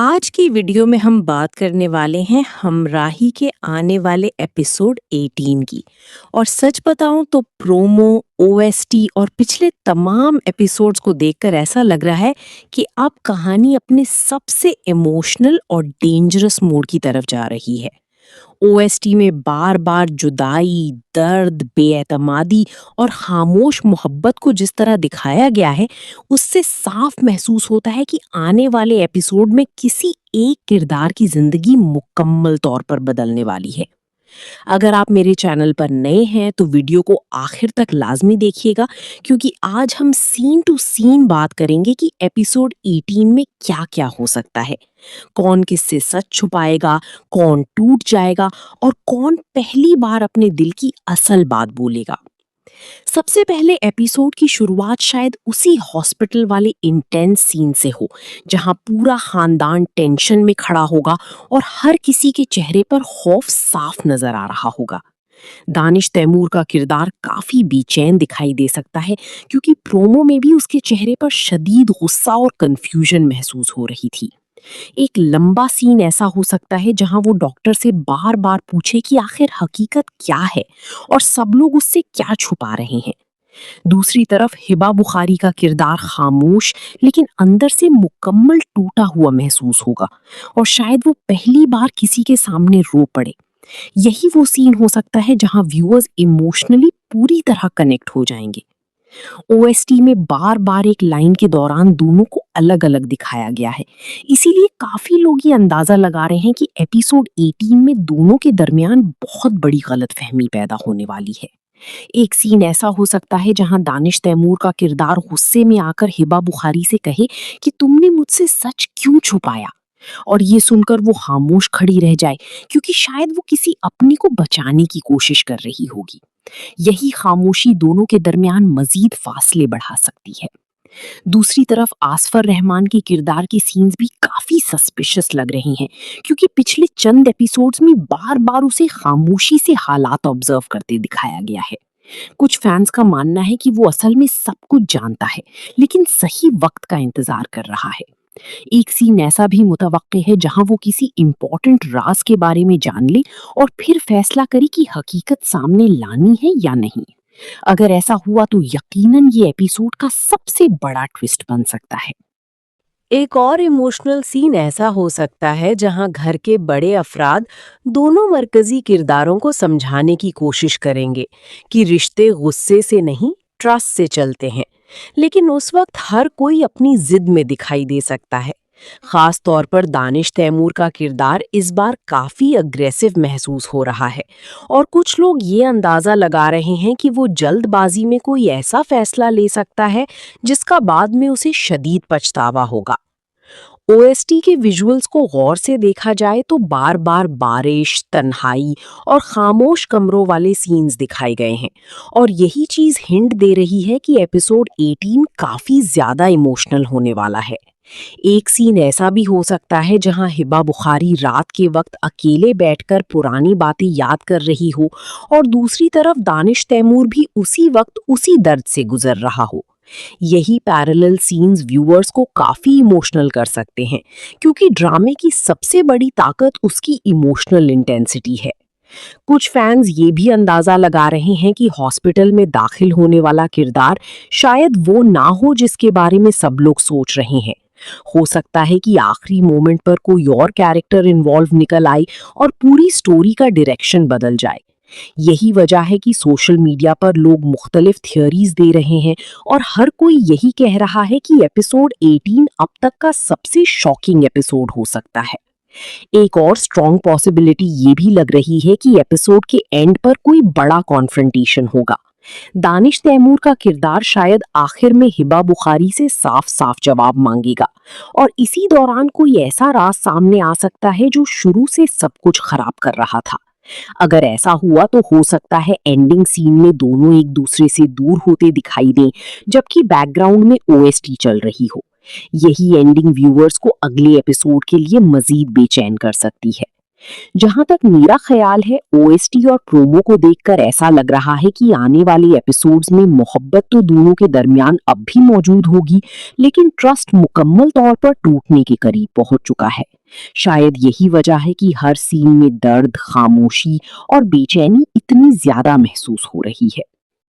आज की वीडियो में हम बात करने वाले हैं हमराही के आने वाले एपिसोड 18 की। और सच बताऊं तो प्रोमो, ओएसटी और पिछले तमाम एपिसोड्स को देखकर ऐसा लग रहा है कि अब कहानी अपने सबसे इमोशनल और डेंजरस मोड की तरफ जा रही है। ओएसटी में बार बार जुदाई, दर्द, बेएतमादी और खामोश मोहब्बत को जिस तरह दिखाया गया है, उससे साफ महसूस होता है कि आने वाले एपिसोड में किसी एक किरदार की जिंदगी मुकम्मल तौर पर बदलने वाली है। अगर आप मेरे चैनल पर नए हैं तो वीडियो को आखिर तक लाजमी देखिएगा, क्योंकि आज हम सीन टू सीन बात करेंगे कि एपिसोड 18 में क्या क्या हो सकता है। कौन किससे सच छुपाएगा, कौन टूट जाएगा और कौन पहली बार अपने दिल की असल बात बोलेगा। सबसे पहले एपिसोड की शुरुआत शायद उसी हॉस्पिटल वाले इंटेंस सीन से हो, जहां पूरा खानदान टेंशन में खड़ा होगा और हर किसी के चेहरे पर खौफ साफ नजर आ रहा होगा। दानिश तैमूर का किरदार काफी बेचैन दिखाई दे सकता है, क्योंकि प्रोमो में भी उसके चेहरे पर शदीद गुस्सा और कंफ्यूजन महसूस हो रही थी। एक लंबा सीन ऐसा हो सकता है जहां वो डॉक्टर से बार बार पूछे कि आखिर हकीकत क्या है और सब लोग उससे क्या छुपा रहे हैं। दूसरी तरफ हिबा बुखारी का किरदार खामोश लेकिन अंदर से मुकम्मल टूटा हुआ महसूस होगा, और शायद वो पहली बार किसी के सामने रो पड़े। यही वो सीन हो सकता है जहां व्यूअर्स इमोशनली पूरी तरह कनेक्ट हो जाएंगे। ओएसटी में बार बार एक लाइन के दौरान दोनों को अलग अलग दिखाया गया है, इसीलिए काफी लोग ये अंदाजा लगा रहे हैं कि एपिसोड 18 में दोनों के दरमियान बहुत बड़ी गलतफहमी पैदा होने वाली है। एक सीन ऐसा हो सकता है जहां दानिश तैमूर का किरदार गुस्से में आकर हिबा बुखारी से कहे कि तुमने मुझसे सच क्यों छुपाया, और ये सुनकर वो खामोश खड़ी रह जाए, क्योंकि शायद वो किसी अपनी को बचाने की कोशिश कर रही होगी। यही खामोशी दोनों के दरमियान मजीद फासले बढ़ा सकती है। दूसरी तरफ आसफर रहमान के किरदार के सीन्स भी काफी सस्पिशियस लग रहे हैं, क्योंकि पिछले चंद एपिसोड्स में बार बार उसे खामोशी से हालात ऑब्जर्व करते दिखाया गया है। कुछ फैंस का मानना है कि वो असल में सब कुछ जानता है, लेकिन सही वक्त का इंतजार कर रहा है। एक सीन ऐसा भी मुतवक्के है जहां वो किसी इम्पोर्टेंट राज के बारे में जान ले और फिर फैसला करे कि हकीकत सामने लानी है या नहीं। अगर ऐसा हुआ तो यकीनन ये एपिसोड का सबसे बड़ा ट्विस्ट बन सकता है। एक और इमोशनल सीन ऐसा हो सकता है जहां घर के बड़े अफराद दोनों मरकजी किरदारों को समझाने की कोशिश करेंगे कि रिश्ते गुस्से से नहीं, ट्रस्ट से चलते हैं। लेकिन उस वक्त हर कोई अपनी जिद में दिखाई दे सकता है। खास तौर पर दानिश तैमूर का किरदार इस बार काफी अग्रेसिव महसूस हो रहा है, और कुछ लोग ये अंदाजा लगा रहे हैं कि वो जल्दबाजी में कोई ऐसा फैसला ले सकता है जिसका बाद में उसे शदीद पछतावा होगा। ओएसटी के विजुअल्स को गौर से देखा जाए तो बार बार बारिश, तन्हाई और खामोश कमरों वाले सीन्स दिखाए गए हैं, और यही चीज हिंट दे रही है कि एपिसोड 18 काफी ज्यादा इमोशनल होने वाला है। एक सीन ऐसा भी हो सकता है जहां हिबा बुखारी रात के वक्त अकेले बैठकर पुरानी बातें याद कर रही हो, और दूसरी तरफ दानिश तैमूर भी उसी वक्त उसी दर्द से गुजर रहा हो। यही पैरेलल सीन्स व्यूअर्स को काफी इमोशनल कर सकते हैं, क्योंकि ड्रामे की सबसे बड़ी ताकत उसकी इमोशनल इंटेंसिटी है। कुछ फैंस ये भी अंदाजा लगा रहे हैं कि हॉस्पिटल में दाखिल होने वाला किरदार शायद वो ना हो जिसके बारे में सब लोग सोच रहे हैं। हो सकता है कि आखिरी मोमेंट पर कोई और कैरेक्टर इन्वॉल्व निकल आए और पूरी स्टोरी का डायरेक्शन बदल जाए। यही वजह है कि सोशल मीडिया पर लोग मुख्तलिफ थियोरीज दे रहे हैं, और हर कोई यही कह रहा है कि एपिसोड 18 अब तक का सबसे शॉकिंग एपिसोड हो सकता है। एक और स्ट्रॉन्ग पॉसिबिलिटी ये भी लग रही है कि एपिसोड के एंड पर कोई बड़ा कॉन्फ्रंटेशन होगा। दानिश तैमूर का किरदार शायद आखिर में हिबा बुखारी से साफ साफ जवाब मांगेगा, और इसी दौरान कोई ऐसा राज सामने आ सकता है जो शुरू से सब कुछ खराब कर रहा था। अगर ऐसा हुआ तो हो सकता है एंडिंग सीन में दोनों एक दूसरे से दूर होते दिखाई दें, जबकि बैकग्राउंड में ओएसटी चल रही हो। यही एंडिंग व्यूअर्स को अगले एपिसोड के लिए मजीद बेचैन कर सकती है। जहां तक मेरा ख्याल है, ओएसटी और प्रोमो को देखकर ऐसा लग रहा है कि आने वाले एपिसोड्स में मोहब्बत तो दोनों के दरमियान अब भी मौजूद होगी, लेकिन ट्रस्ट मुकम्मल तौर पर टूटने के करीब पहुंच चुका है। शायद यही वजह है कि हर सीन में दर्द, खामोशी और बेचैनी इतनी ज्यादा महसूस हो रही है।